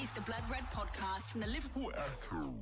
is the Blood Red podcast from the Liverpool Echo.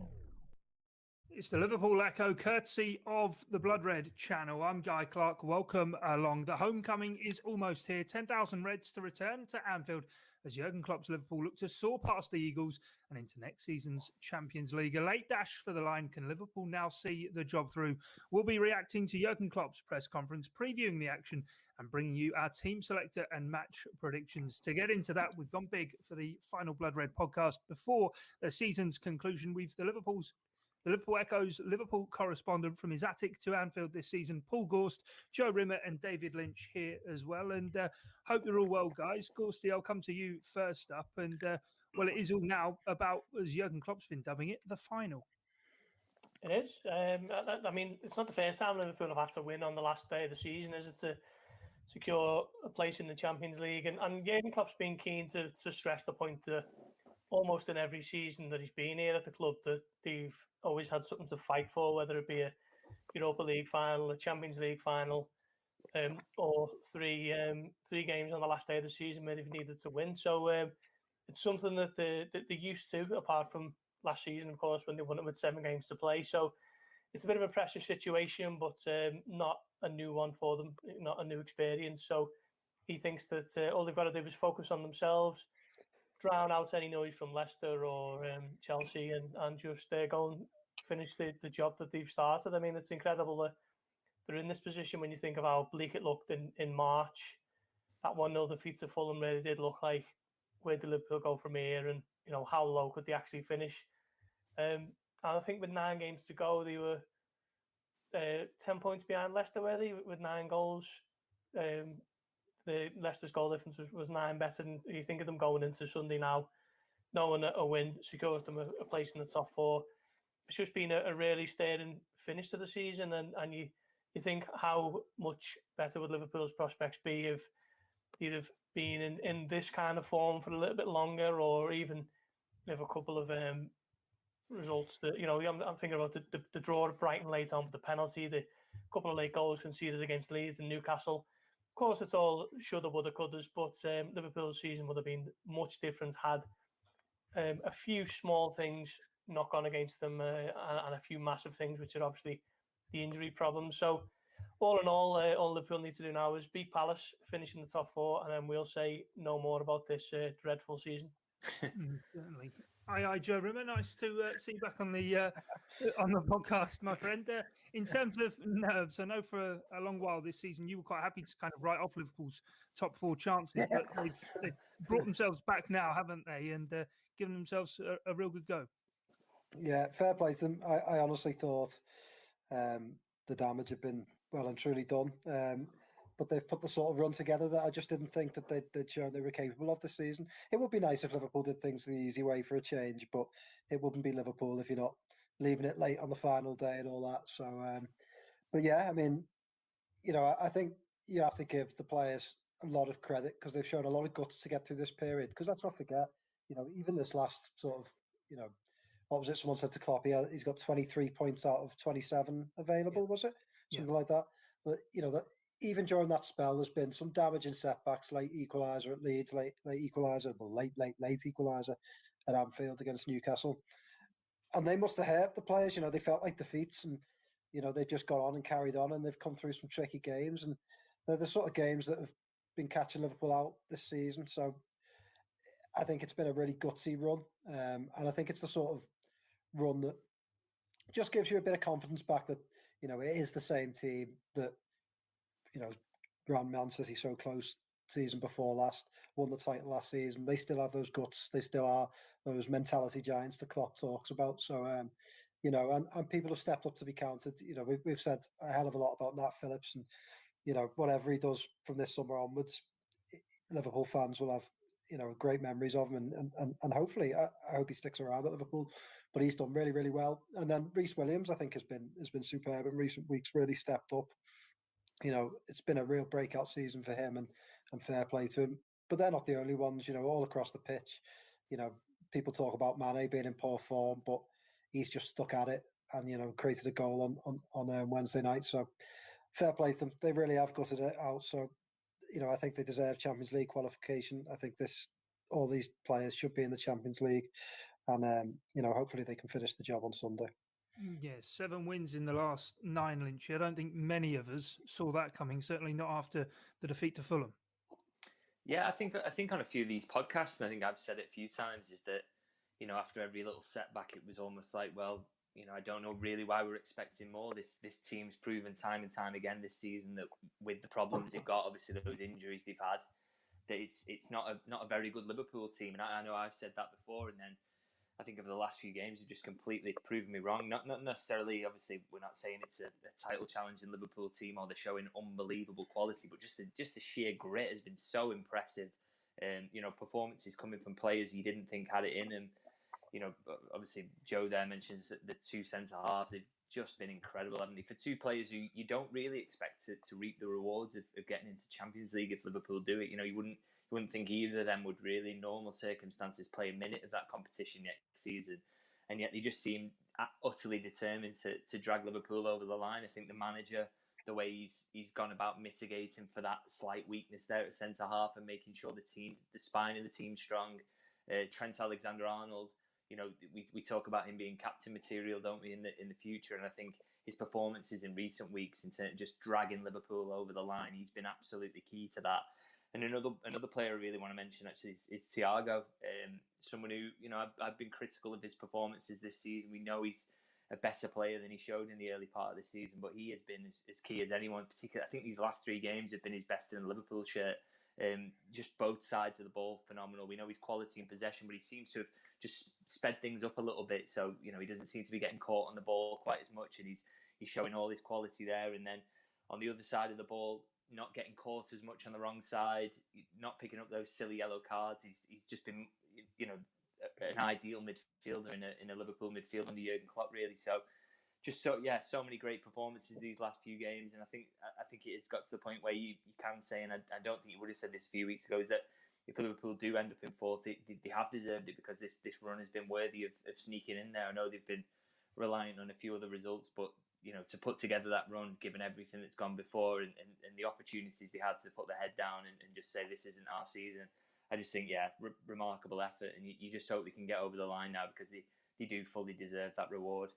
It's the Liverpool Echo, courtesy of the Blood Red channel. I'm Guy Clarke. Welcome along. The homecoming is almost here. 10,000 Reds to return to Anfield as Jurgen Klopp's Liverpool look to soar past the Eagles and into next season's Champions League. A late dash for the line. Can Liverpool now see the job through? We'll be reacting to Jurgen Klopp's press conference, previewing the action and bringing you our team selector and match predictions. To get into that, we've gone big for the final Blood Red podcast. Before the season's conclusion, we've the Liverpool Echo's Liverpool correspondent from his attic to Anfield this season, Paul Gorst, Joe Rimmer and David Lynch here as well. And hope you're all well, guys. Gorsty, I'll come to you first up. And, well, it is all now about, as Jurgen Klopp's been dubbing it, the final. It is. I mean, it's not the first time Liverpool have had to win on the last day of the season, is it, to secure a place in the Champions League? And Jurgen Klopp's been keen to stress the point that almost in every season that he's been here at the club, that they've always had something to fight for, whether it be a Europa League final, a Champions League final, or three games on the last day of the season where they've needed to win. So it's something that they're used to, apart from last season, of course, when they won it with 7 games to play. So it's a bit of a pressure situation, but not a new one for them, not a new experience. So he thinks that all they've got to do is focus on themselves, drown out any noise from Leicester or Chelsea, and just go and finish the job that they've started. I mean, it's incredible that they're in this position when you think of how bleak it looked in March. That 1-0 defeat to Fulham really did look like, where did Liverpool go from here, and how low could they actually finish? And I think with 9 games to go, they were 10 points behind Leicester, were they, with 9 goals. The Leicester's goal difference was 9 better than you think of them going into Sunday now. Knowing that a win secures them a place in the top 4. It's just been a really stirring finish to the season, and you think how much better would Liverpool's prospects be if they'd have been in this kind of form for a little bit longer, or even if a couple of results that, I'm thinking about the draw at Brighton late on with the penalty, the couple of late goals conceded against Leeds and Newcastle. Of course, it's all shoulda, woulda, couldas, but Liverpool's season would have been much different had a few small things not gone against them and a few massive things, which are obviously the injury problems. So, all in all Liverpool need to do now is beat Palace, finish in the top 4, and then we'll say no more about this dreadful season. Certainly. Aye, Joe Rimmer. Nice to see you back on the podcast, my friend. In terms of nerves, I know for a long while this season you were quite happy to kind of write off Liverpool's top 4 chances, but they've brought themselves back now, haven't they? And given themselves a real good go. Yeah, fair play to them. I honestly thought the damage had been well and truly done. But they've put the sort of run together that I just didn't think that they'd shown they were capable of this season. It would be nice if Liverpool did things the easy way for a change, but it wouldn't be Liverpool if you're not leaving it late on the final day and all that. So, but yeah, I mean, I think you have to give the players a lot of credit because they've shown a lot of guts to get through this period. Because let's not forget, even this last sort of, what was it? Someone said to Klopp, he's got 23 points out of 27 available, was it? Something like that. But, even during that spell, there's been some damaging setbacks, late equaliser at Leeds, late equaliser at Anfield against Newcastle. And they must have hurt the players. They felt like defeats, and, they just got on and carried on, and they've come through some tricky games. And they're the sort of games that have been catching Liverpool out this season. So I think it's been a really gutsy run. And I think it's the sort of run that just gives you a bit of confidence back that, it is the same team that, ran Man City so close season before last, won the title last season. They still have those guts. They still are those mentality giants that Klopp talks about. So, and people have stepped up to be counted. We've said a hell of a lot about Nat Phillips, and, whatever he does from this summer onwards, Liverpool fans will have, great memories of him, and hopefully, I hope he sticks around at Liverpool. But he's done really, really well. And then Reece Williams, I think, has been superb in recent weeks. Really stepped up. It's been a real breakout season for him, and fair play to him. But they're not the only ones. All across the pitch. People talk about Mane being in poor form, but he's just stuck at it and created a goal on Wednesday night. So fair play to them. They really have gutted it out. So I think they deserve Champions League qualification. I think this all these players should be in the Champions League, and hopefully they can finish the job on Sunday. Yes, 7 wins in the last 9, Lynch. I don't think many of us saw that coming. Certainly not after the defeat to Fulham. Yeah, I think on a few of these podcasts, and I think I've said it a few times, is that after every little setback, it was almost like, well, I don't know really why we're expecting more. This team's proven time and time again this season that with the problems they've got, obviously those injuries they've had, that it's not a very good Liverpool team. And I know I've said that before, and then I think over the last few games, they've just completely proven me wrong. Not necessarily, obviously, we're not saying it's a title challenging Liverpool team or they're showing unbelievable quality, but just the sheer grit has been so impressive. Performances coming from players you didn't think had it in them. Obviously, Joe there mentions that the 2 centre halves have just been incredible, haven't they? For 2 players who you don't really expect to reap the rewards of getting into Champions League if Liverpool do it. You wouldn't think either of them would really, in normal circumstances, play a minute of that competition next season. And yet they just seem utterly determined to drag Liverpool over the line. I think the manager, the way he's gone about mitigating for that slight weakness there at centre half and making sure the spine of the team's strong. Trent Alexander-Arnold, we talk about him being captain material, don't we, in the future? And I think his performances in recent weeks in terms of just dragging Liverpool over the line, he's been absolutely key to that. And another player I really want to mention actually is Thiago, someone who I've been critical of his performances this season. We know he's a better player than he showed in the early part of the season, but he has been as key as anyone. Particularly, I think these last 3 games have been his best in a Liverpool shirt. Just both sides of the ball, phenomenal. We know his quality in possession, but he seems to have just sped things up a little bit. So he doesn't seem to be getting caught on the ball quite as much, and he's showing all his quality there. And then on the other side of the ball, not getting caught as much on the wrong side, not picking up those silly yellow cards. He's just been an ideal midfielder in a Liverpool midfield under Jurgen Klopp, really. So so many great performances these last few games, and I think it's got to the point where you can say, and I don't think you would have said this a few weeks ago, is that if Liverpool do end up in 4th, they have deserved it, because this run has been worthy of sneaking in there. I know they've been reliant on a few other results, but to put together that run, given everything that's gone before and the opportunities they had to put their head down and just say this isn't our season, I just think remarkable effort, and you just hope they can get over the line now, because they do fully deserve that reward.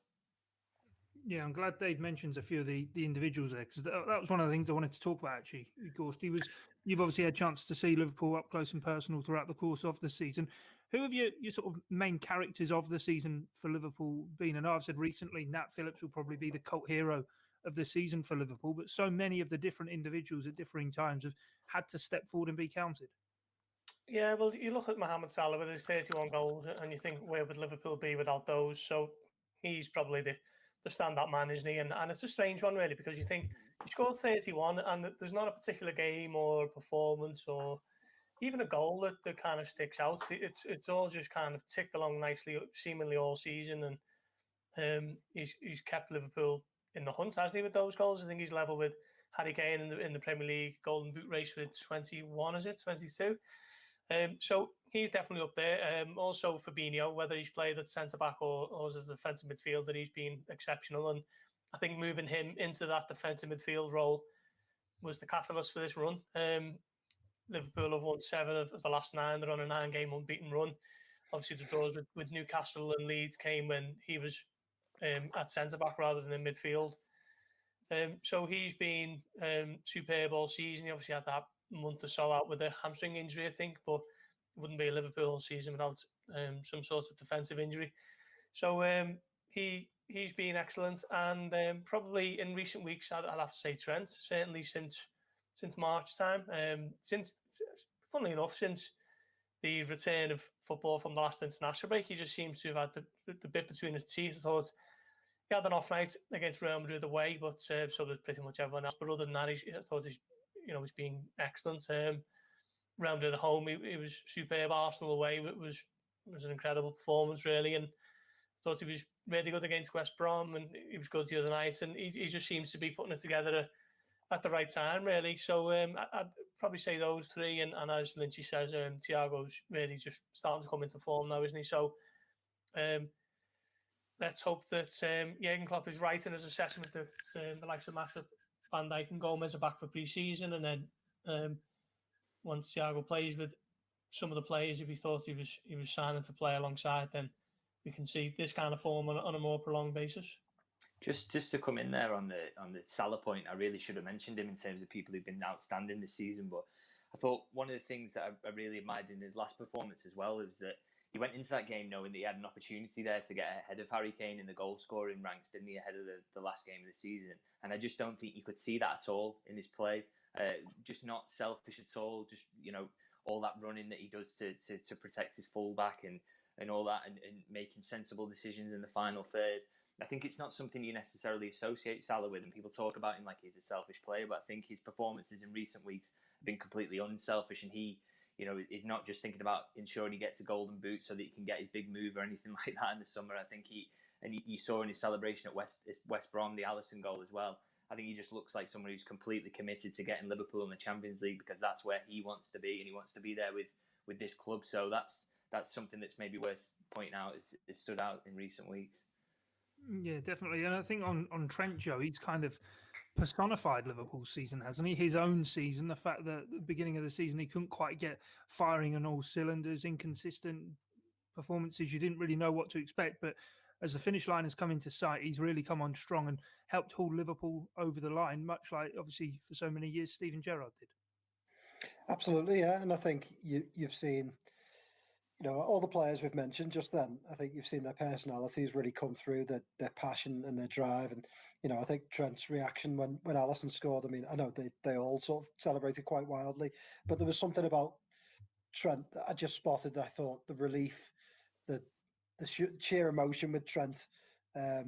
Yeah, I'm glad Dave mentions a few of the individuals there, because that was one of the things I wanted to talk about, actually. Gorst, you've obviously had a chance to see Liverpool up close and personal throughout the course of the season. Who have your sort of main characters of the season for Liverpool been? And I've said recently Nat Phillips will probably be the cult hero of the season for Liverpool, but so many of the different individuals at differing times have had to step forward and be counted. Yeah, well, you look at Mohamed Salah with his 31 goals and you think, where would Liverpool be without those? So he's probably the standout man, isn't he? And it's a strange one, really, because you think he scored 31 and there's not a particular game or performance or even a goal that kind of sticks out. It's all just kind of ticked along nicely, seemingly all season, and he's kept Liverpool in the hunt, hasn't he, with those goals? I think he's level with Harry Kane in the Premier League Golden Boot race with 21, is it 22? So he's definitely up there. Also Fabinho, whether he's played at centre back or as a defensive midfielder, he's been exceptional, and I think moving him into that defensive midfield role was the catalyst for this run. Liverpool have won 7 of the last 9. They're on a 9-game unbeaten run. Obviously, the draws with Newcastle and Leeds came when he was at centre-back rather than in midfield. So he's been superb all season. He obviously had that month or so out with a hamstring injury, I think, but it wouldn't be a Liverpool season without some sort of defensive injury. So he's been excellent, and probably in recent weeks, I'd have to say Trent, certainly since March time. Funnily enough, since the return of football from the last international break, he just seems to have had the bit between his teeth. I thought he had an off night against Real Madrid away, but so did pretty much everyone else. But other than that, I thought he's been excellent. Real Madrid at home, he was superb. Arsenal away, it was an incredible performance, really, and I thought he was really good against West Brom, and he was good the other night, and he just seems to be putting it together at the right time, really. So I'd probably say those 3, and as Lynchy says, Thiago's really just starting to come into form now, isn't he? So let's hope that Jurgen Klopp is right in his assessment that the likes of Matip, Van Dijk and Gomez are back for pre-season, and then once Thiago plays with some of the players, if he thought he was signing to play alongside, then we can see this kind of form on a more prolonged basis. Just to come in there on the Salah point, I really should have mentioned him in terms of people who've been outstanding this season. But I thought one of the things that I really admired in his last performance as well is that he went into that game knowing that he had an opportunity there to get ahead of Harry Kane in the goal scoring ranks, didn't he, ahead of the last game of the season. And I just don't think you could see that at all in his play. Just not selfish at all. Just, all that running that he does to protect his fullback and all that, and making sensible decisions in the final third. I think it's not something you necessarily associate Salah with, and people talk about him like he's a selfish player, but I think his performances in recent weeks have been completely unselfish, and he, is not just thinking about ensuring he gets a golden boot so that he can get his big move or anything like that in the summer. I think you saw in his celebration at West Brom, the Alisson goal as well. I think he just looks like someone who's completely committed to getting Liverpool in the Champions League, because that's where he wants to be, and he wants to be there with this club. So that's something that's maybe worth pointing out is stood out in recent weeks. Yeah, definitely. And I think on Trent, Joe, he's kind of personified Liverpool's season, hasn't he? His own season, the fact that at the beginning of the season he couldn't quite get firing on all cylinders, inconsistent performances, you didn't really know what to expect. But as the finish line has come into sight, he's really come on strong and helped haul Liverpool over the line, much like, obviously, for so many years, Steven Gerrard did. Absolutely, yeah. And I think you've seen, all the players we've mentioned just then, I think you've seen their personalities really come through, their passion and their drive. And, I think Trent's reaction when Alisson scored, I mean, I know they all sort of celebrated quite wildly, but there was something about Trent that I just spotted. I thought the relief, the sheer emotion with Trent, I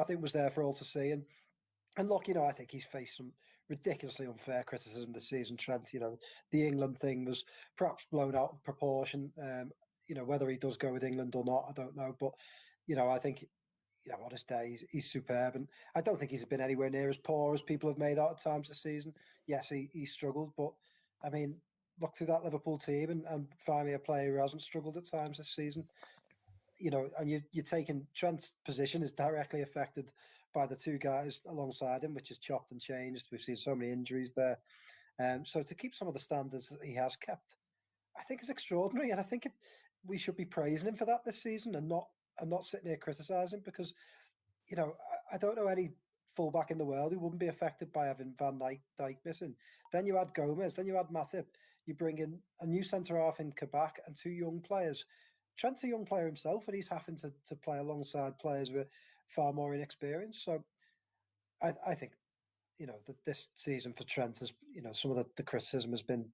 think was there for all to see. And look, I think he's faced some ridiculously unfair criticism this season, Trent. The England thing was perhaps blown out of proportion. Whether he does go with England or not, I don't know. But, I think, on his day, he's superb. And I don't think he's been anywhere near as poor as people have made out at times this season. Yes, he struggled. But, I mean, look through that Liverpool team and find me a player who hasn't struggled at times this season. And you're taking Trent's position is directly affected by the two guys alongside him, which is chopped and changed. We've seen so many injuries there. So to keep some of the standards that he has kept, I think is extraordinary. And I think we should be praising him for that this season and not sitting here criticising, because, I don't know any fullback in the world who wouldn't be affected by having Van Dijk missing. Then you add Gomez, then you add Matip, you bring in a new centre-half in Kabak and two young players. Trent's a young player himself, and he's having to play alongside players with far more inexperience. So I think, that this season for Trent has, some of the criticism has been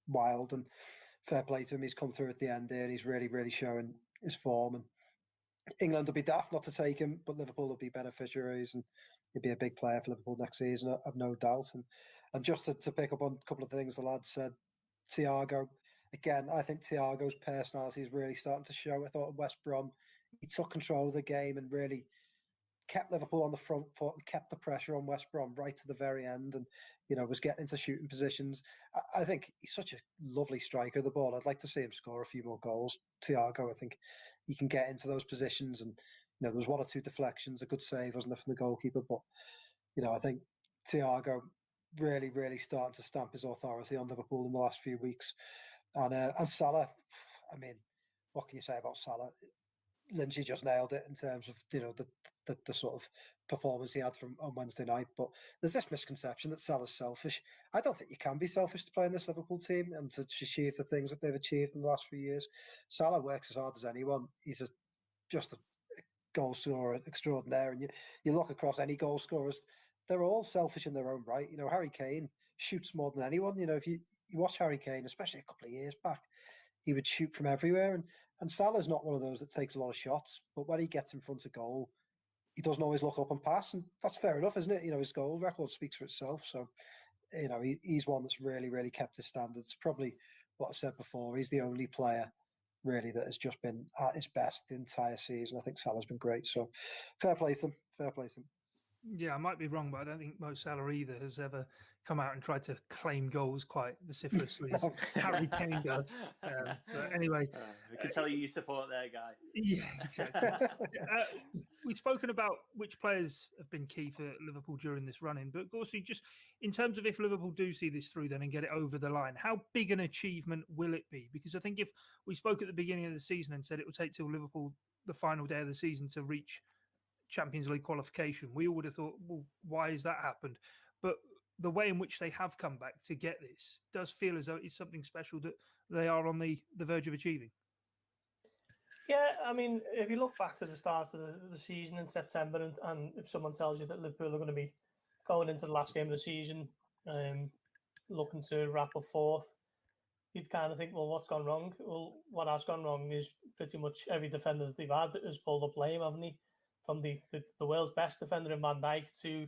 wild, and fair play to him. He's come through at the end there, and he's really, really showing his form. And England will be daft not to take him, but Liverpool will be beneficiaries, and he'll be a big player for Liverpool next season, I've no doubt. And just to pick up on a couple of things the lads said, Thiago, again, I think Thiago's personality is really starting to show. I thought at West Brom, he took control of the game and really kept Liverpool on the front foot and kept the pressure on West Brom right to the very end, and was getting into shooting positions. I think he's such a lovely striker of the ball. I'd like to see him score a few more goals. Thiago, I think he can get into those positions, and there was one or two deflections, a good save, wasn't there, from the goalkeeper? But I think Thiago really, really starting to stamp his authority on Liverpool in the last few weeks. And Salah, I mean, what can you say about Salah? Lynch just nailed it in terms of the sort of performance he had on Wednesday night. But there's this misconception that Salah's selfish. I don't think you can be selfish to play in this Liverpool team and to achieve the things that they've achieved in the last few years. Salah works as hard as anyone. He's just a goal scorer extraordinaire. And you look across any goal scorers, they're all selfish in their own right. Harry Kane shoots more than anyone. If you watch Harry Kane, especially a couple of years back, he would shoot from everywhere. And Salah's not one of those that takes a lot of shots, but when he gets in front of goal, he doesn't always look up and pass. And that's fair enough, isn't it? His goal record speaks for itself. So, he's one that's really, really kept his standards. Probably what I said before, he's the only player really that has just been at his best the entire season. I think Salah's been great. So fair play to them. Fair play to them. Yeah, I might be wrong, but I don't think Mo Salah either has ever come out and tried to claim goals quite vociferously as Harry Kane does. But anyway, we can tell you support there, Guy. Yeah, exactly. We've spoken about which players have been key for Liverpool during this run-in, but also just in terms of if Liverpool do see this through then and get it over the line, how big an achievement will it be? Because I think if we spoke at the beginning of the season and said it would take till Liverpool the final day of the season to reach Champions League qualification, we all would have thought, well, why has that happened? But the way in which they have come back to get this does feel as though it's something special that they are on the verge of achieving. Yeah, I mean, if you look back to the start of the season in September, and if someone tells you that Liverpool are going to be going into the last game of the season, looking to wrap up fourth, you'd kind of think, well, what's gone wrong? Well, what has gone wrong is pretty much every defender that they've had has pulled up lame, haven't he? From the world's best defender in Van Dijk to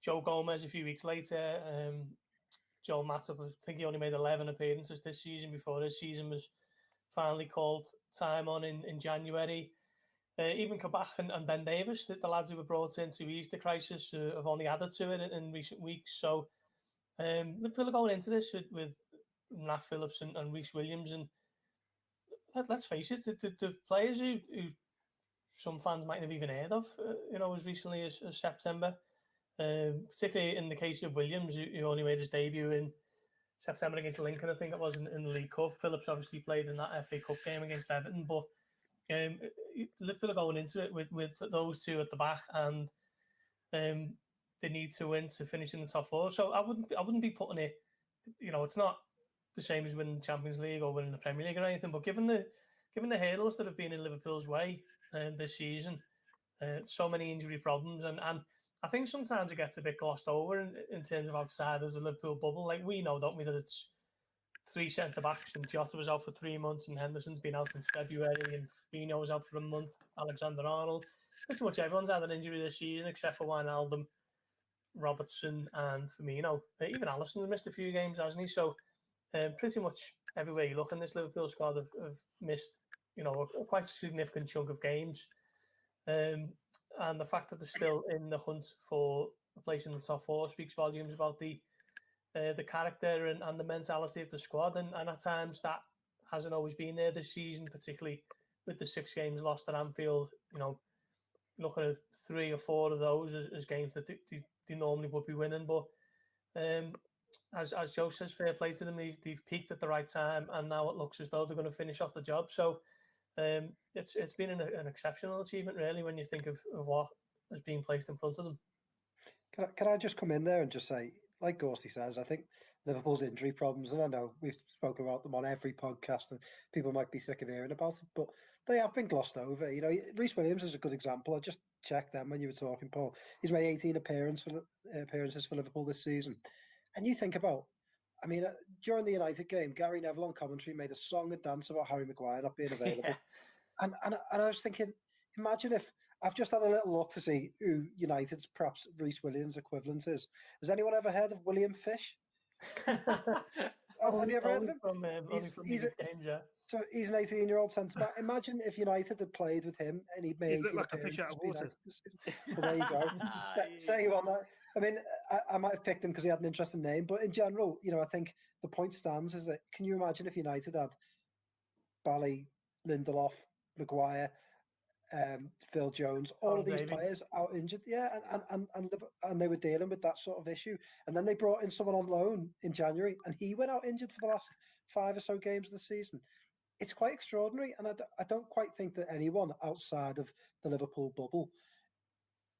Joe Gomez a few weeks later. Joel Matip, I think he only made 11 appearances this season before his season was finally called time on in January. Even Kabak and Ben Davies, the lads who were brought in to ease the crisis, have only added to it in recent weeks. So Liverpool are going into this with Nat Phillips and Reece Williams. And let's face it, the players who some fans might have even heard of, as recently as September. Particularly in the case of Williams, who only made his debut in September against Lincoln, I think it was in the League Cup. Phillips obviously played in that FA Cup game against Everton, but Liverpool are going into it with those two at the back, and they need to win to finish in the top four. So I wouldn't be putting it. It's not the same as winning the Champions League or winning the Premier League or anything, but given the hurdles that have been in Liverpool's way this season, so many injury problems, and I think sometimes it gets a bit glossed over in terms of outside of the Liverpool bubble. Like, we know, don't we, that it's three centre-backs, and Jota was out for 3 months, and Henderson's been out since February, and Firmino was out for a month, Alexander-Arnold. Pretty much everyone's had an injury this season, except for Wijnaldum, Robertson, and Firmino. Even Alisson's missed a few games, hasn't he? So pretty much everywhere you look in this Liverpool squad have missed, quite a significant chunk of games. And the fact that they're still in the hunt for a place in the top four speaks volumes about the character and the mentality of the squad. And at times that hasn't always been there this season, particularly with the 6 games lost at Anfield. Looking at 3 or 4 of those as games that they normally would be winning. But as Joe says, fair play to them. They've peaked at the right time, and now it looks as though they're going to finish off the job. So it's been an exceptional achievement, really, when you think of what has been placed in front of them. Can I just come in there and just say, like Gorsty says, I think Liverpool's injury problems, and I know we've spoken about them on every podcast and people might be sick of hearing about it, but they have been glossed over. Reece Williams is a good example. I just checked them when you were talking, Paul. He's made 18 appearances for Liverpool this season. And you think about, during the United game, Gary Neville on commentary made a song and dance about Harry Maguire not being available. Yeah. And I was thinking, imagine if I've just had a little look to see who United's perhaps Reece Williams equivalent is. Has anyone ever heard of William Fish? Have you ever heard of him? He's games, yeah. So he's an 18-year-old centre-back. Imagine if United had played with him and he'd made 18 like a fish out of water. Well, there you go. Say you on that. I might have picked him because he had an interesting name, but in general, I think the point stands is that, can you imagine if United had Bally, Lindelof, Maguire, Phil Jones, all of these players out injured, and they were dealing with that sort of issue, and then they brought in someone on loan in January, and he went out injured for the last 5 or so games of the season. It's quite extraordinary, and I don't quite think that anyone outside of the Liverpool bubble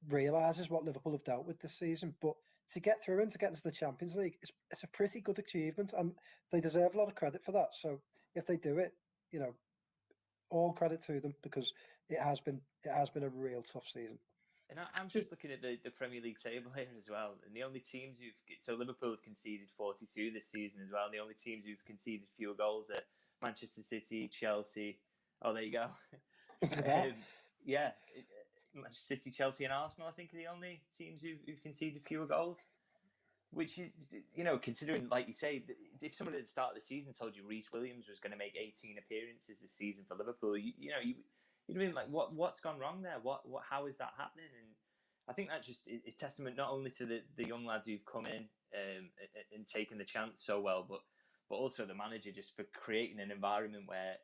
realises what Liverpool have dealt with this season. But to get through and to get into the Champions League, it's a pretty good achievement, and they deserve a lot of credit for that. So if they do it, all credit to them, because it has been a real tough season. And I'm just looking at the Premier League table here as well, and the only teams so Liverpool have conceded 42 this season as well, and the only teams who've conceded fewer goals are Manchester City, Chelsea. Oh, there you go. Manchester City, Chelsea, and Arsenal, I think, are the only teams who've conceded fewer goals. Which is, considering, like you say, if someone at the start of the season told you Reece Williams was going to make 18 appearances this season for Liverpool, you'd been like, what's gone wrong there? How is that happening? And I think that just is testament not only to the young lads who've come in and taken the chance so well, but also the manager just for creating an environment where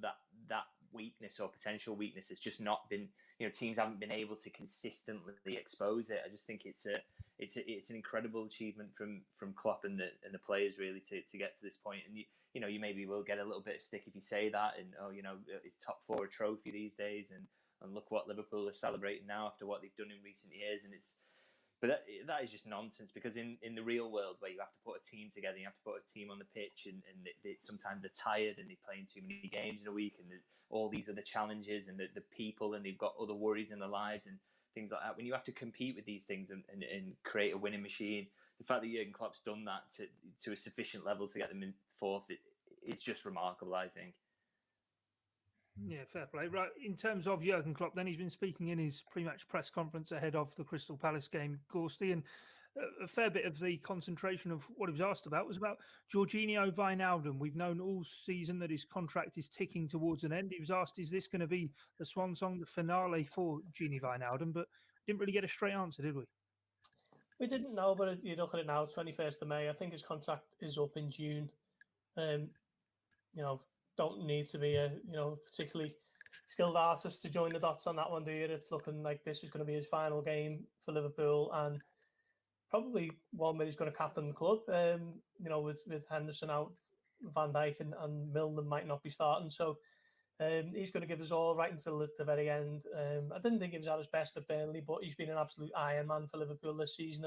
that weakness or potential weakness has just not been, teams haven't been able to consistently expose it. I just think it's an incredible achievement from Klopp and the players really to get to this point. And you maybe will get a little bit of stick if you say that, and it's top 4 a trophy these days, and look what Liverpool are celebrating now after what they've done in recent years. And but that is just nonsense, because in the real world, where you have to put a team together, you have to put a team on the pitch, and sometimes they're tired and they're playing too many games in a week, and all these other challenges, and the people, and they've got other worries in their lives and things like that. When you have to compete with these things and create a winning machine, the fact that Jurgen Klopp's done that to a sufficient level to get them in fourth, it's just remarkable, I think. Yeah, fair play. Right, in terms of Jurgen Klopp, then he's been speaking in his pre-match press conference ahead of the Crystal Palace game, Gorsty, and a fair bit of the concentration of what he was asked about was about Jorginho Wijnaldum. We've known all season that his contract is ticking towards an end. He was asked, is this going to be the swan song, the finale for Gini Wijnaldum? But didn't really get a straight answer, did we? We didn't know, but you look at it now, 21st of May. I think his contract is up in June. Don't need to be a particularly skilled artist to join the dots on that one, do you? It's looking like this is going to be his final game for Liverpool, and probably one where he's going to captain the club. With Henderson out, Van Dijk and Milner might not be starting, so he's going to give us all right until the very end. I didn't think he was at his best at Burnley, but he's been an absolute Iron Man for Liverpool this season.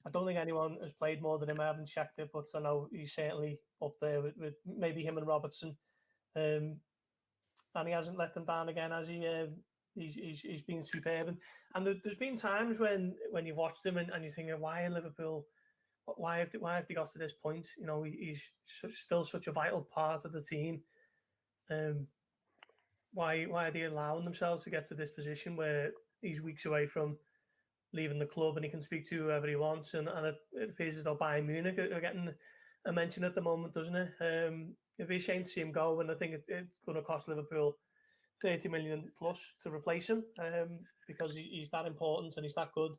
I don't think anyone has played more than him. I haven't checked it, but I know he's certainly up there with maybe him and Robertson. And he hasn't let them down again, has he? He's been superb. And there's been times when you've watched him and you're thinking, why Liverpool? Why have they got to this point? He's still such a vital part of the team. Why are they allowing themselves to get to this position where he's weeks away from leaving the club and he can speak to whoever he wants, and it appears as though Bayern Munich are getting a mention at the moment, doesn't it? It'd be a shame to see him go, and I think it's going to cost Liverpool 30 million plus to replace him, because he's that important and he's that good,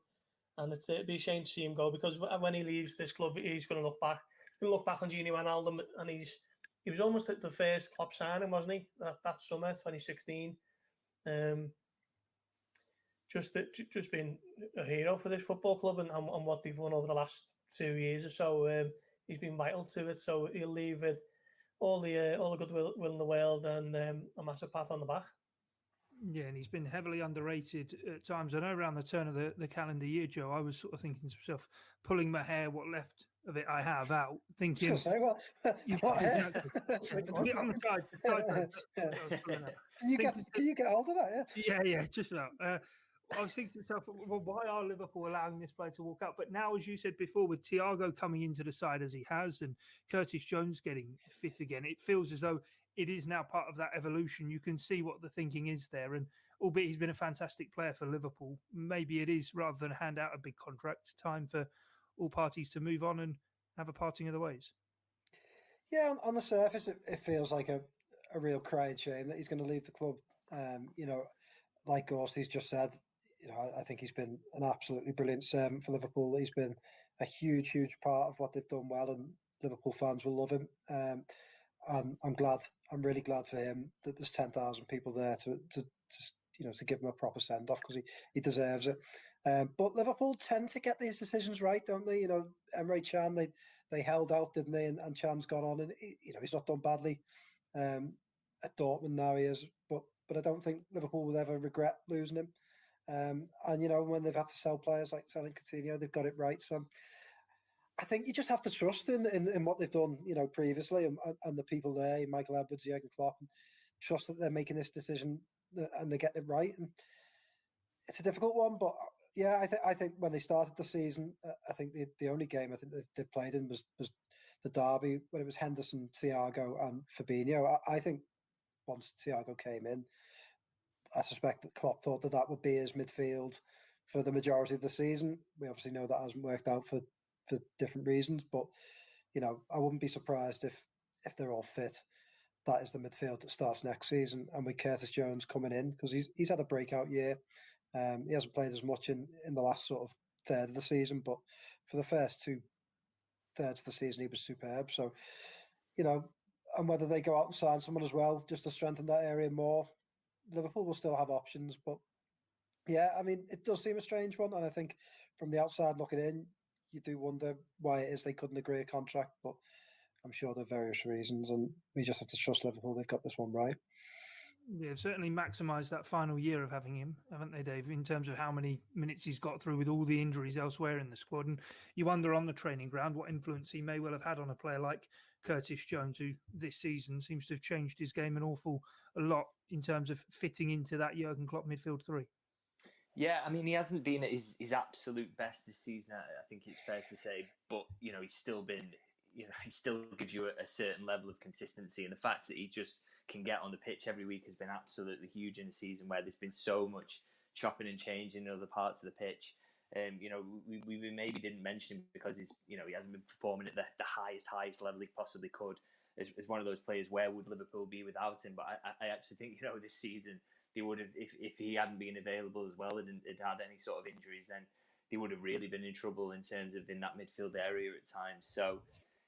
and it'd be a shame to see him go, because when he leaves this club, he's going to look back. He'll look back on Gini Wijnaldum, and he was almost at the first Klopp signing, wasn't he? That summer, 2016. Just been a hero for this football club and what they've won over the last 2 years or so. He's been vital to it, so he'll leave with all the goodwill in the world and a massive pat on the back. Yeah, and he's been heavily underrated at times. I know around the turn of the calendar year, Joe, I was sort of thinking to myself, pulling my hair, what left of it I have out, thinking... I was going to say, what hair? Exactly. On the side. Can you get hold of that? Yeah, just about. I was thinking to myself, well, why are Liverpool allowing this player to walk out? But now, as you said before, with Thiago coming into the side as he has and Curtis Jones getting fit again, it feels as though it is now part of that evolution. You can see what the thinking is there. And albeit he's been a fantastic player for Liverpool, maybe it is, rather than hand out a big contract, time for all parties to move on and have a parting of the ways. Yeah, on the surface, it feels like a real crying shame that he's going to leave the club. Like Gorst, he's just said, I think he's been an absolutely brilliant servant for Liverpool. He's been a huge, huge part of what they've done well, and Liverpool fans will love him. And I'm really glad for him that there's 10,000 people there to give him a proper send off, because he deserves it. But Liverpool tend to get these decisions right, don't they? Emre Can, they held out, didn't they? And Chan's gone on, and he's not done badly at Dortmund now. He is, but I don't think Liverpool will ever regret losing him. And when they've had to sell players like selling Coutinho, they've got it right. So I think you just have to trust in what they've done, previously, and the people there, Michael Edwards, Jurgen Klopp, and trust that they're making this decision and they're getting it right. And it's a difficult one, but yeah, I think when they started the season, I think the only game I think they played in was the derby, when it was Henderson, Thiago, and Fabinho. I think once Thiago came in, I suspect that Klopp thought that would be his midfield for the majority of the season. We obviously know that hasn't worked out for different reasons, but I wouldn't be surprised if they're all fit, that is the midfield that starts next season, and with Curtis Jones coming in, because he's had a breakout year. He hasn't played as much in the last sort of third of the season, but for the first 2/3 of the season, he was superb. So, and whether they go out and sign someone as well, just to strengthen that area more, Liverpool will still have options. But yeah, I mean, it does seem a strange one. And I think from the outside looking in, you do wonder why it is they couldn't agree a contract. But I'm sure there are various reasons. And we just have to trust Liverpool. They've got this one right. Yeah, they've certainly maximised that final year of having him, haven't they, Dave, in terms of how many minutes he's got through with all the injuries elsewhere in the squad. And you wonder on the training ground what influence he may well have had on a player like Curtis Jones, who this season seems to have changed his game a lot in terms of fitting into that Jurgen Klopp midfield three. Yeah, I mean, he hasn't been at his absolute best this season, I think it's fair to say. But, he's still been, he still gives you a certain level of consistency. And the fact that he just can get on the pitch every week has been absolutely huge in a season where there's been so much chopping and changing in other parts of the pitch. We maybe didn't mention him because he hasn't been performing at the highest level he possibly could. As one of those players, where would Liverpool be without him? But I actually think, this season, they would have, if he hadn't been available as well and had any sort of injuries, then they would have really been in trouble in terms of in that midfield area at times. So,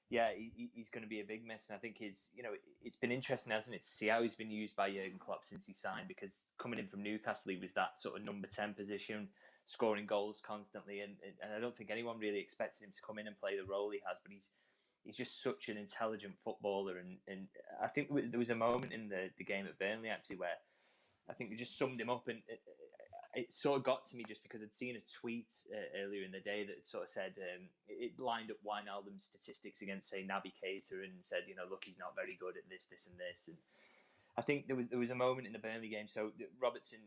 yeah, he's going to be a big miss. And I think it's been interesting, hasn't it, to see how he's been used by Jurgen Klopp since he signed, because coming in from Newcastle, he was that sort of number 10 position, scoring goals constantly. And I don't think anyone really expected him to come in and play the role he has, but he's just such an intelligent footballer. And I think there was a moment in the game at Burnley, actually, where I think we just summed him up, and it sort of got to me just because I'd seen a tweet earlier in the day that sort of said it lined up Wijnaldum's statistics against, say, Naby Keita, and said, look, he's not very good at this, and this. And I think there was a moment in the Burnley game. So Robertson,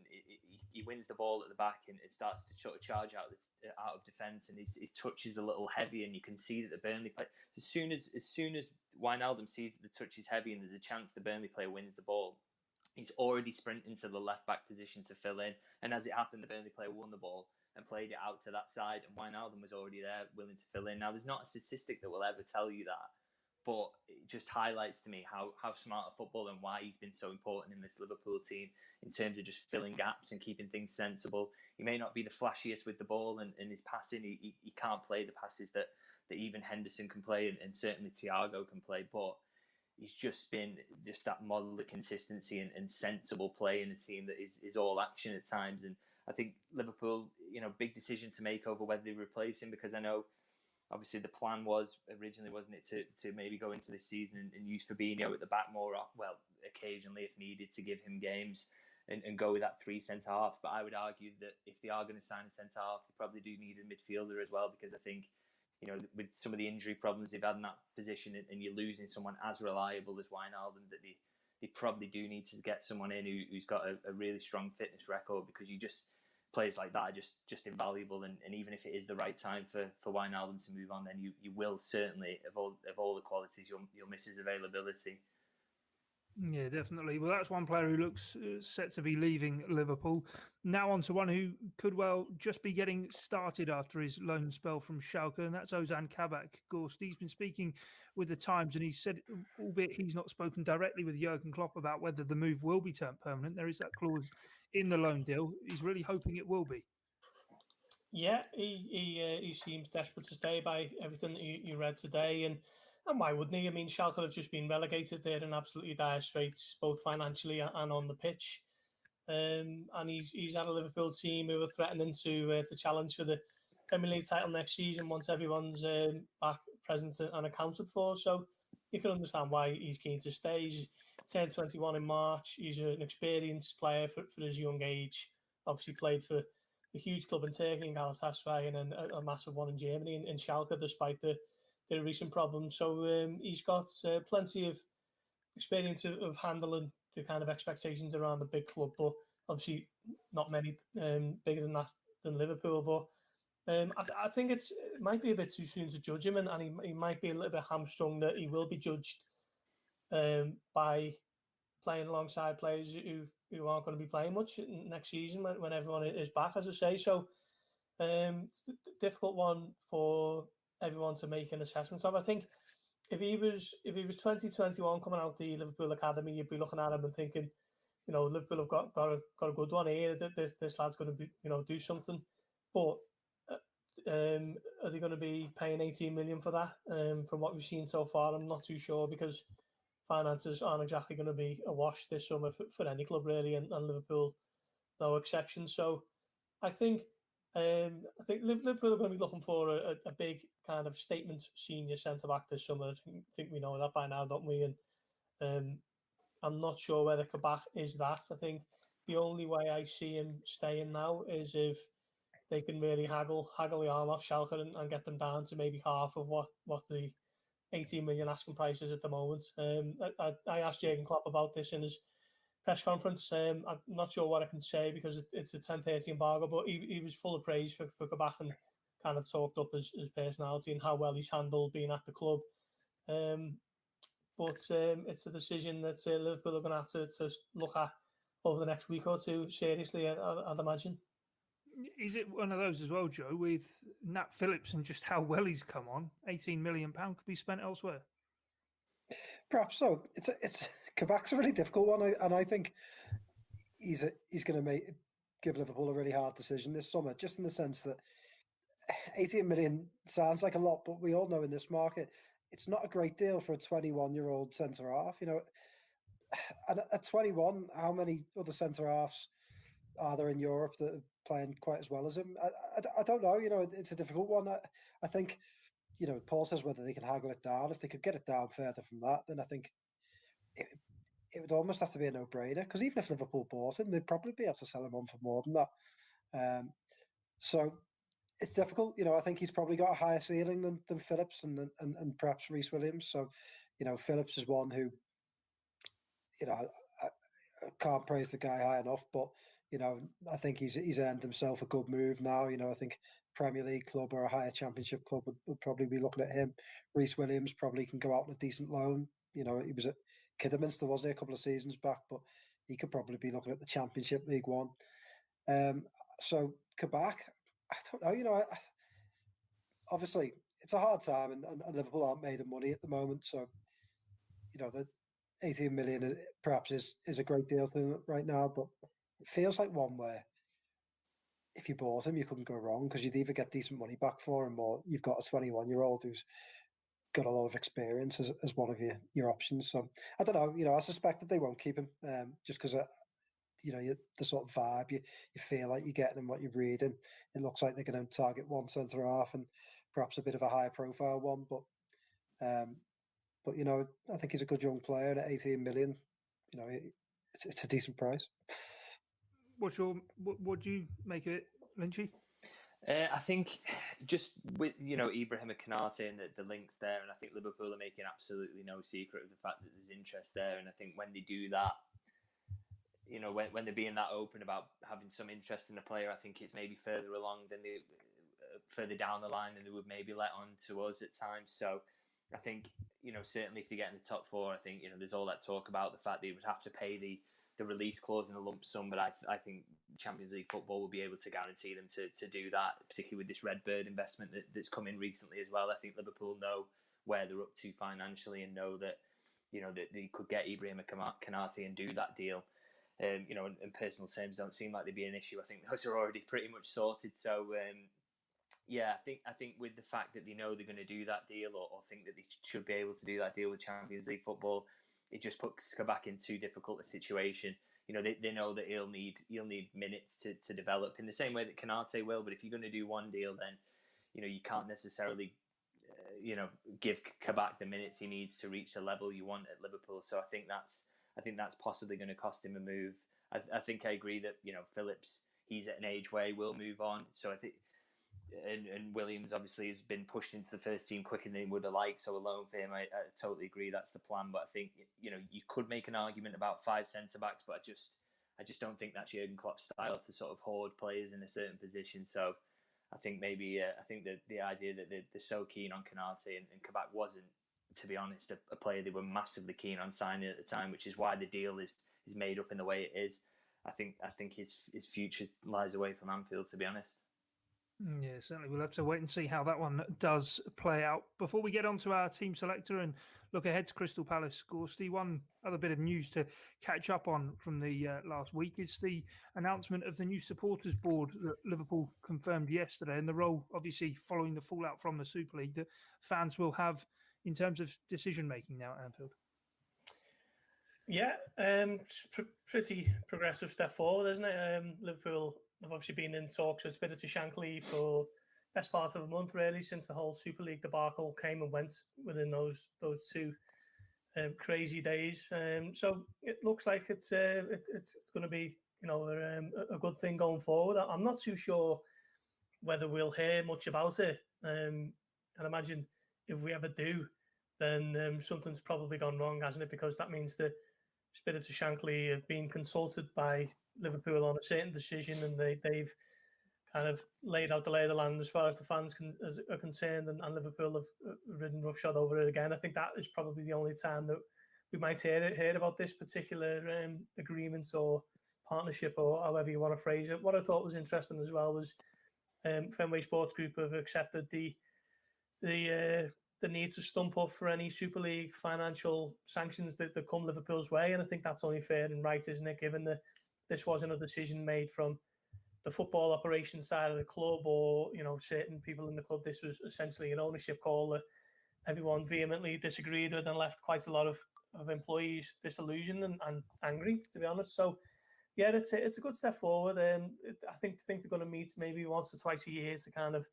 he wins the ball at the back and it starts to sort of charge out of defence, and his touch is a little heavy, and you can see that the Burnley player, as soon as Wijnaldum sees that the touch is heavy and there's a chance the Burnley player wins the ball, he's already sprinting to the left back position to fill in. And as it happened, the Burnley player won the ball and played it out to that side, and Wijnaldum was already there willing to fill in. Now, there's not a statistic that will ever tell you that, but it just highlights to me how smart a footballer and why he's been so important in this Liverpool team in terms of just filling gaps and keeping things sensible. He may not be the flashiest with the ball and his passing. He can't play the passes that even Henderson can play, and certainly Thiago can play, but he's just been just that model of consistency and sensible play in a team that is all action at times. And I think Liverpool, big decision to make over whether they replace him, because I know obviously the plan was originally, wasn't it, to maybe go into this season and use Fabinho at the back more, well, occasionally if needed, to give him games and go with that 3 centre-half. But I would argue that if they are going to sign a centre-half, they probably do need a midfielder as well, because I think, with some of the injury problems they've had in that position, and you're losing someone as reliable as Wijnaldum, that they probably do need to get someone in who's got a really strong fitness record, because players like that are just invaluable. And even if it is the right time for Wijnaldum to move on, then you will certainly, of all the qualities, you'll miss his availability. Yeah, definitely. Well, that's one player who looks set to be leaving Liverpool. Now on to one who could well just be getting started after his loan spell from Schalke, and that's Ozan Kabak. Gorst, he's been speaking with the Times, and he said, albeit he's not spoken directly with Jurgen Klopp about whether the move will be turned permanent, there is that clause in the loan deal. He's really hoping it will be. Yeah, he seems desperate to stay by everything that you read today, and why wouldn't he? I mean, Schalke have just been relegated. They're in absolutely dire straits, both financially and on the pitch. And he's at a Liverpool team who are threatening to challenge for the Premier League title next season once everyone's back, present and accounted for. So you can understand why he's keen to stay. He's turned 21 in March. He's an experienced player for his young age. Obviously played for a huge club in Turkey, in Galatasaray, and then a massive one in Germany, in Schalke, despite the recent problems. So he's got plenty of experience of handling the kind of expectations around a big club, but obviously not many bigger than that than Liverpool. But I think it might be a bit too soon to judge him, and he might be a little bit hamstrung that he will be judged by playing alongside players who aren't going to be playing much next season when everyone is back, as I say. So difficult one for everyone to make an assessment of. I think if he was 2021 coming out the Liverpool academy, you'd be looking at him and thinking, Liverpool have got a good one here. This lad's going to be, do something. But are they going to be paying 18 million for that? From what we've seen so far, I'm not too sure, because finances aren't exactly going to be a wash this summer for any club really, and Liverpool no exception. So I think Liverpool are going to be looking for a big kind of statement senior centre back this summer. I think we know that by now, don't we? And I'm not sure whether Kabak is that. I think the only way I see him staying now is if they can really haggle the arm off Schalke and get them down to maybe half of what the 18 million asking price is at the moment. I asked Jurgen Klopp about this in his press conference. I'm not sure what I can say because it's a 10:30 embargo, but he was full of praise for Kabak and kind of talked up his personality and how well he's handled being at the club. But it's a decision that Liverpool are going to have to look at over the next week or two seriously, I'd imagine. Is it one of those as well, Joe, with Nat Phillips and just how well he's come on? £18 million could be spent elsewhere. Perhaps so. It's Kabak's a really difficult one, and I think he's going to give Liverpool a really hard decision this summer, just in the sense that 18 million sounds like a lot, but we all know in this market it's not a great deal for a 21-year-old centre half. And at 21, how many other centre halves are there in Europe that are playing quite as well as him? I don't know. It's a difficult one. I think, Paul says whether they can haggle it down. If they could get it down further from that, then I think it would almost have to be a no-brainer, because even if Liverpool bought him, they'd probably be able to sell him on for more than that. So it's difficult. I think he's probably got a higher ceiling than Phillips and perhaps Reece Williams. So, Phillips is one who, I can't praise the guy high enough, but I think he's earned himself a good move now. I think Premier League club or a higher Championship club would probably be looking at him. Reece Williams probably can go out on a decent loan. He was at Kidderminster, wasn't he, a couple of seasons back, but he could probably be looking at the Championship, League One. So Kabak, I don't know. Obviously, it's a hard time, and Liverpool aren't made of money at the moment. So, the 18 million perhaps is a great deal to them right now, but it feels like one where if you bought him, you couldn't go wrong, because you'd either get decent money back for him, or you've got a 21-year-old who's got a lot of experience as one of your options. So I don't know. I suspect that they won't keep him, just because the sort of vibe you feel like you're getting and what you're reading. It looks like they're going to target one centre half and perhaps a bit of a higher profile one, but I think he's a good young player, and at 18 million, it's a decent price. What do you make of it, Lynchy? I think just with Ibrahim Konate and the links there, and I think Liverpool are making absolutely no secret of the fact that there's interest there, and I think when they do that, when they're being that open about having some interest in a player, I think it's maybe further along than further down the line than they would maybe let on to us at times. So I think certainly if they get in the top four, I think there's all that talk about the fact that you would have to pay the release clause in a lump sum, but I think Champions League football will be able to guarantee them to do that, particularly with this Redbird investment that's come in recently as well. I think Liverpool know where they're up to financially and know that that they could get Ibrahim Konate and do that deal. In personal terms, don't seem like they'd be an issue. I think those are already pretty much sorted. So I think with the fact that they know they're going to do that deal, or think that they should be able to do that deal with Champions League football, it just puts Kabak in too difficult a situation. They know that he'll need minutes to develop in the same way that Konate will. But if you're going to do one deal, then you can't necessarily give Kabak the minutes he needs to reach the level you want at Liverpool. So I think that's possibly going to cost him a move. I think I agree that Phillips, he's at an age where he will move on. So I think. And Williams obviously has been pushed into the first team quicker than he would have liked, so a loan for him, I totally agree that's the plan. But I think you could make an argument about 5 centre backs, but I just don't think that's Jurgen Klopp's style to sort of hoard players in a certain position. So I think maybe I think that the idea that they're so keen on Konate and Kabak wasn't, to be honest, a player they were massively keen on signing at the time, which is why the deal is made up in the way it is. I think his future lies away from Anfield, to be honest. Yeah, certainly. We'll have to wait and see how that one does play out. Before we get on to our team selector and look ahead to Crystal Palace, Gorsty, one other bit of news to catch up on from the last week is the announcement of the new supporters board that Liverpool confirmed yesterday, and the role, obviously, following the fallout from the Super League, that fans will have in terms of decision making now at Anfield. Yeah, pretty progressive step forward, isn't it? Liverpool have obviously been in talks with Spirit of Shankly for best part of a month, really, since the whole Super League debacle came and went within those 2 crazy days. So it looks like it's going to be a good thing going forward. I'm not too sure whether we'll hear much about it. And I imagine if we ever do, then something's probably gone wrong, hasn't it? Because that means that Spirit of Shankly have been consulted by Liverpool on a certain decision, and they've kind of laid out the lay of the land as far as the fans are concerned, and Liverpool have ridden roughshod over it again. I think that is probably the only time that we might hear about this particular agreement or partnership, or however you want to phrase it. What I thought was interesting as well was Fenway Sports Group have accepted the need to stump up for any Super League financial sanctions that come Liverpool's way. And I think that's only fair and right, isn't it, given that this wasn't a decision made from the football operation side of the club or, certain people in the club. This was essentially an ownership call that everyone vehemently disagreed with and left quite a lot of employees disillusioned and angry, to be honest. So, yeah, it's a good step forward. I think they're going to meet maybe once or twice a year to kind of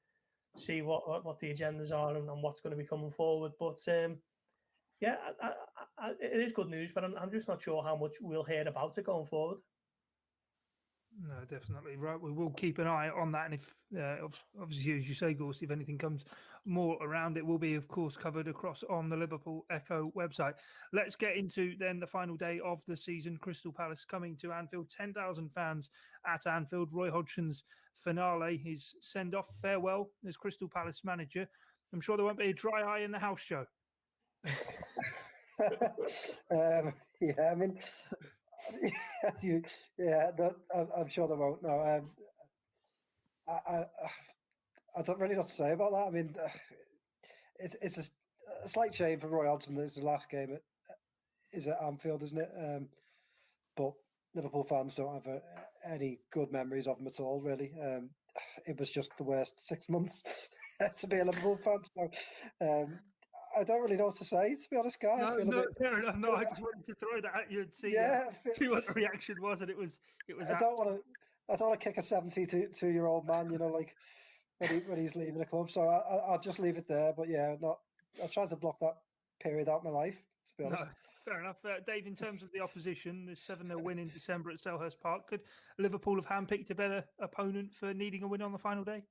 see what the agendas are and what's going to be coming forward. But yeah, it is good news, but I'm just not sure how much we'll hear about it going forward. No, definitely right. We will keep an eye on that, and if obviously, as you say, Gorst, if anything comes more around, it will be, of course, covered across on the Liverpool Echo website. Let's get into then the final day of the season. Crystal Palace coming to Anfield, 10,000 fans at Anfield. Roy Hodgson's finale, his send-off farewell as Crystal Palace manager. I'm sure there won't be a dry eye in the house show. Yeah, I mean. I'm sure they won't. No, I don't really know what to say about that. I mean, it's a slight shame for Roy Hodgson that it's the last game is at Anfield, isn't it? But Liverpool fans don't have any good memories of him at all, really. It was just the worst 6 months to be a Liverpool fan. So I don't really know what to say, to be honest, Guy. Fair enough. No, I just wanted to throw that at you and see what the reaction was, and it was. I don't want to kick a 72-year-old man, like when he's leaving the club. So I'll just leave it there. But yeah, I'll try to block that period out of my life, to be honest. No, fair enough, Dave. In terms of the opposition, the 7-0 win in December at Selhurst Park, could Liverpool have handpicked a better opponent for needing a win on the final day?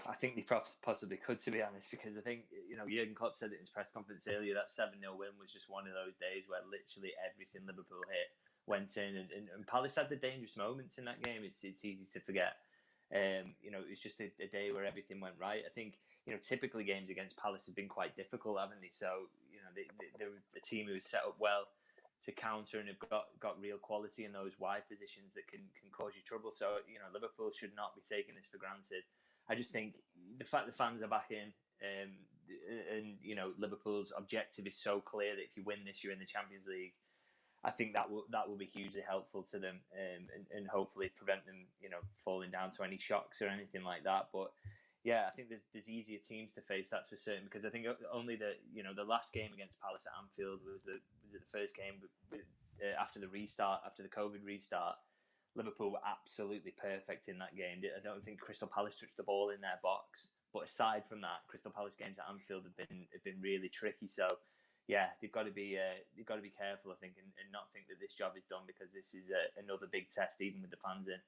I think they possibly could, to be honest, because I think, Jurgen Klopp said it in his press conference earlier, that 7-0 win was just one of those days where literally everything Liverpool hit went in, and Palace had the dangerous moments in that game. It's easy to forget. It was just a day where everything went right. I think, typically games against Palace have been quite difficult, haven't they? So, they're a team who is set up well to counter and have got real quality in those wide positions that can cause you trouble. So, Liverpool should not be taking this for granted. I just think the fact the fans are back in, and Liverpool's objective is so clear that if you win this, you're in the Champions League. I think that will be hugely helpful to them, and hopefully prevent them, falling down to any shocks or anything like that. But yeah, I think there's easier teams to face, that's for certain, because I think only the last game against Palace at Anfield was the first game after the COVID restart. Liverpool were absolutely perfect in that game. I don't think Crystal Palace touched the ball in their box. But aside from that, Crystal Palace games at Anfield have been really tricky. So, yeah, they've got to be careful, I think, and not think that this job is done, because this is another big test, even with the fans in.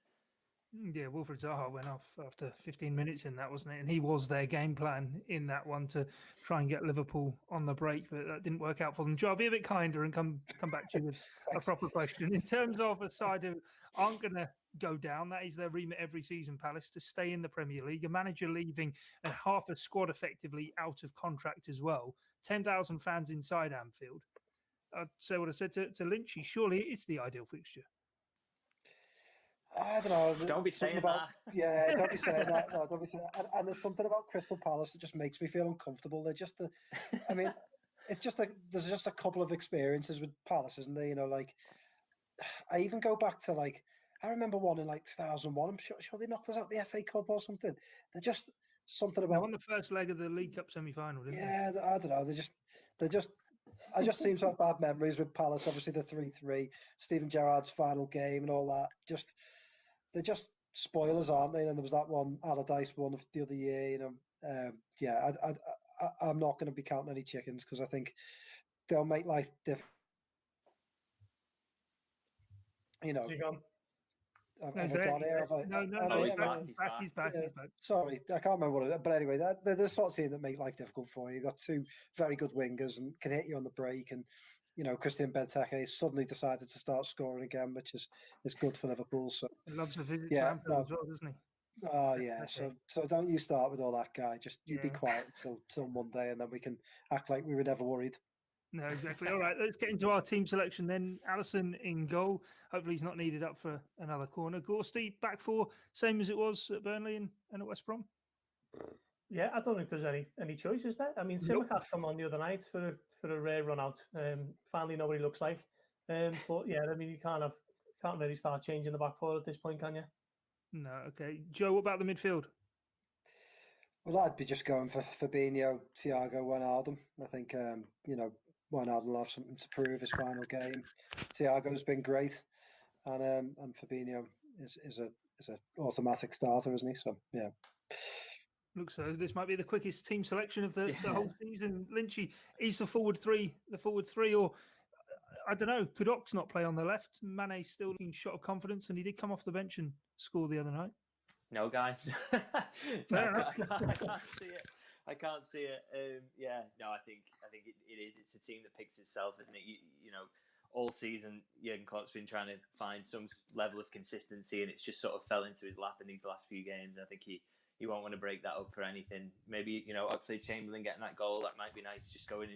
Yeah, Wilfred Zaha went off after 15 minutes in that, wasn't it? And he was their game plan in that one to try and get Liverpool on the break, but that didn't work out for them. Joe, I'll be a bit kinder and come back to you with a proper question. In terms of a side who aren't going to go down, that is their remit every season, Palace, to stay in the Premier League. A manager leaving and half a squad effectively out of contract as well. 10,000 fans inside Anfield. I'd say what I said to Lynch. Surely it's the ideal fixture. I don't know. Don't be saying about, that. Yeah, don't be saying that. No, don't be saying that. And there's something about Crystal Palace that just makes me feel uncomfortable. They're just, I mean, it's just there's just a couple of experiences with Palace, isn't there? You know, like, I even go back to, like, I remember one in, like, 2001. I'm sure they knocked us out the FA Cup or something. They're just something about... on the first leg of the League Cup semi-final, didn't they? Yeah, I don't know. I just seem to have bad memories with Palace. Obviously, the 3-3, Steven Gerrard's final game and all that. They're just spoilers, aren't they? And there was that one, Allardyce one of the other year. You know, I'm not going to be counting any chickens because I think they'll make life different. You know, No, he's back. Sorry, I can't remember what it is. But anyway, they're the sort of team that make life difficult for you. You've got two very good wingers and can hit you on the break. And, you know, Christian Benteke suddenly decided to start scoring again, which is good for Liverpool. So he loves to visit Anfield as well, doesn't he? Oh, yeah. So don't you start with all that, guy. Just you be quiet till Monday, and then we can act like we were never worried. No, exactly. All right, let's get into our team selection then. Alisson in goal. Hopefully he's not needed up for another corner. Gorsty, back four, same as it was at Burnley and at West Brom? Yeah, I don't think there's any choices there. I mean, Simicast come on the other night for a rare run out. Finally, nobody looks like. But yeah, I mean, you can't really start changing the back four at this point, can you? No, okay. Joe, what about the midfield? Well, I'd be just going for Fabinho, Thiago, Wijnaldum. I think, you know, Wijnaldum will have something to prove his final game. Thiago's been great, and Fabinho is an automatic starter, isn't he? So yeah, looks so. This might be the quickest team selection of the whole season. Lynchy, he's the forward three, or I don't know. Could Ox not play on the left? Mane still looking shot of confidence, and he did come off the bench and score the other night. No, guys. Fair enough. I can't see it. I think it is. It's a team that picks itself, isn't it? You know, all season Jurgen Klopp's been trying to find some level of consistency, and it's just sort of fell into his lap in these last few games. I think he won't want to break that up for anything. Maybe, you know, Oxlade-Chamberlain getting that goal, that might be nice. Just going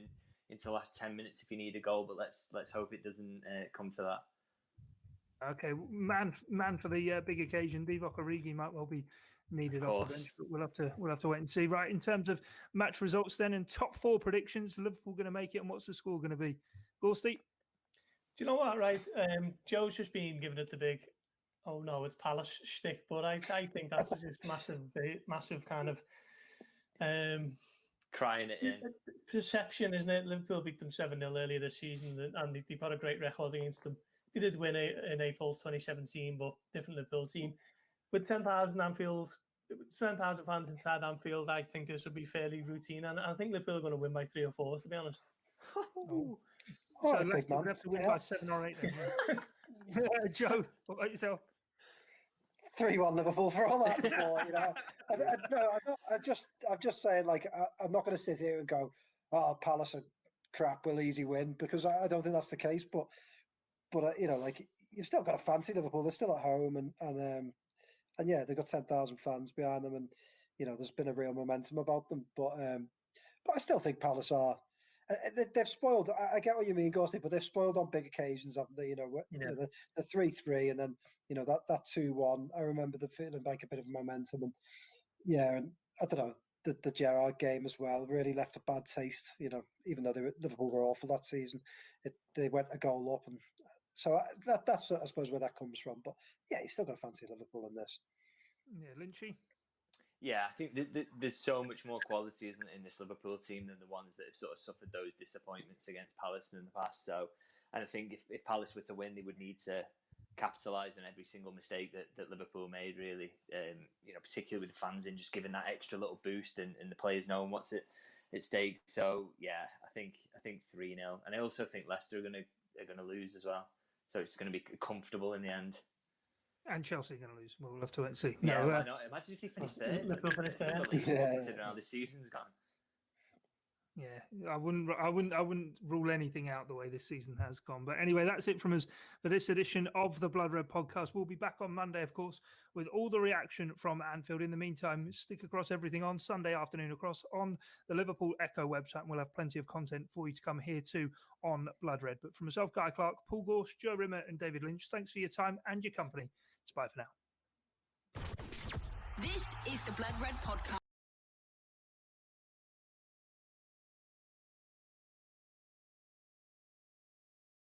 into the last 10 minutes if you need a goal, but let's hope it doesn't come to that. Okay, man for the big occasion. Divock Origi might well be needed off the bench, but we'll have to wait and see. Right, in terms of match results then, and top four predictions, Liverpool going to make it, and what's the score going to be? Gorsty? Do you know what? Right, Joe's just been giving it the big, oh no, it's Palace shtick, but I think that's just massive kind of crying it in perception, isn't it? Liverpool beat them 7-0 earlier this season, and they've got a great record against them. They did win in April 2017, but different Liverpool team. With 10,000 fans inside Anfield, I think this would be fairly routine, and I think Liverpool are going to win by 3 or 4, to be honest. So Leicester would have to win by 7 or 8. Joe, what about yourself? 3-1 Liverpool for all that. Before, you know, I'm just saying, like, I'm not going to sit here and go, "Oh, Palace are crap, we'll easy win," because I don't think that's the case. But you know, like, you've still got to fancy Liverpool. They're still at home, and yeah, they've got 10,000 fans behind them, and you know, there's been a real momentum about them. But I still think Palace are. They've spoiled. I get what you mean, Gorsty, but they've spoiled on big occasions, haven't they? You know, the 3-3, and then that 2-1. I remember them feeling like a bit of momentum, and and I don't know, the Gerrard game as well really left a bad taste. You know, even though Liverpool were awful that season, they went a goal up, and so that's I suppose where that comes from. But yeah, you still got to fancy Liverpool in this. Yeah, Lynchy. Yeah, I think there's so much more quality, isn't it, in this Liverpool team than the ones that have sort of suffered those disappointments against Palace in the past. So, and I think if Palace were to win, they would need to capitalise on every single mistake that Liverpool made, really. You know, particularly with the fans in, just giving that extra little boost and the players knowing what's at stake. So yeah, I think 3-0, and I also think Leicester are gonna lose as well. So it's going to be comfortable in the end. And Chelsea are going to lose. We'll have to wait and see. Yeah, why not? Imagine if they finish third. Liverpool finish third. Considering how the season's gone. Yeah, I wouldn't rule anything out the way this season has gone. But anyway, that's it from us for this edition of the Blood Red podcast. We'll be back on Monday, of course, with all the reaction from Anfield. In the meantime, stick across everything on Sunday afternoon across on the Liverpool Echo website, and we'll have plenty of content for you to come here too on Blood Red. But from myself, Guy Clarke, Paul Gorst, Joe Rimmer and David Lynch, thanks for your time and your company It's bye for now. This is the Blood Red Podcast.